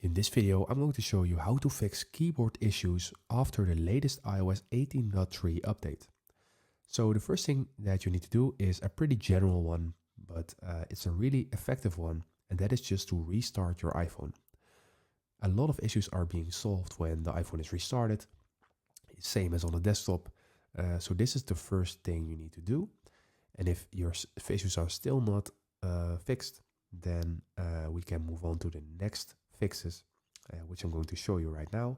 In this video, I'm going to show you how to fix keyboard issues after the latest iOS 18.3 update. So the first thing that you need to do is a pretty general one, but it's a really effective one, and that is just to restart your iPhone. A lot of issues are being solved when the iPhone is restarted, same as on the desktop. So this is the first thing you need to do. And if your issues are still not fixed, then we can move on to the next fixes, which I'm going to show you right now.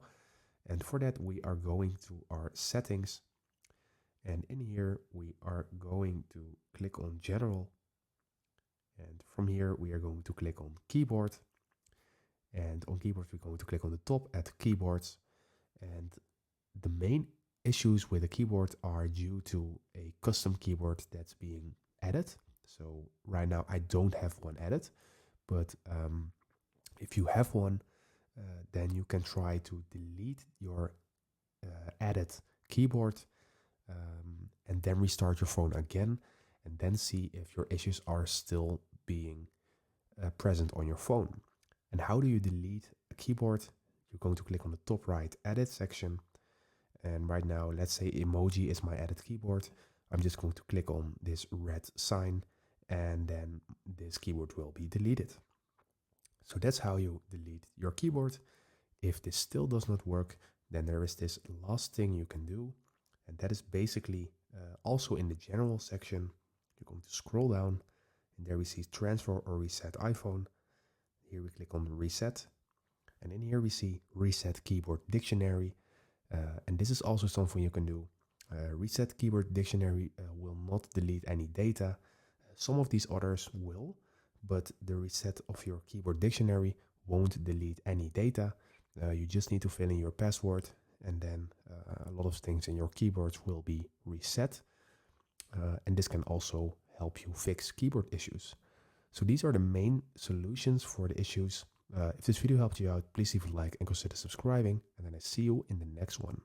And for that, we are going to our settings. And in here, we are going to click on General. And from here, we are going to click on Keyboard. And on Keyboard, we're going to click on the top at Keyboards. And the main issues with the keyboard are due to a custom keyboard that's being added. So right now, I don't have one added, but if you have one, then you can try to delete your added keyboard and then restart your phone again and then see if your issues are still being present on your phone. And how do you delete a keyboard? You're going to click on the top right edit section. And right now, let's say emoji is my added keyboard. I'm just going to click on this red sign and then this keyboard will be deleted. So that's how you delete your keyboard. If this still does not work, then there is this last thing you can do. And that is basically also in the general section. You're going to scroll down and there we see transfer or reset iPhone. Here we click on reset. And in here we see reset keyboard dictionary. And this is also something you can do. Reset keyboard dictionary will not delete any data. Some of these others will, but the reset of your keyboard dictionary won't delete any data. You just need to fill in your password and then a lot of things in your keyboards will be reset. And this can also help you fix keyboard issues. So these are the main solutions for the issues. If this video helped you out, please leave a like and consider subscribing. And then I see you in the next one.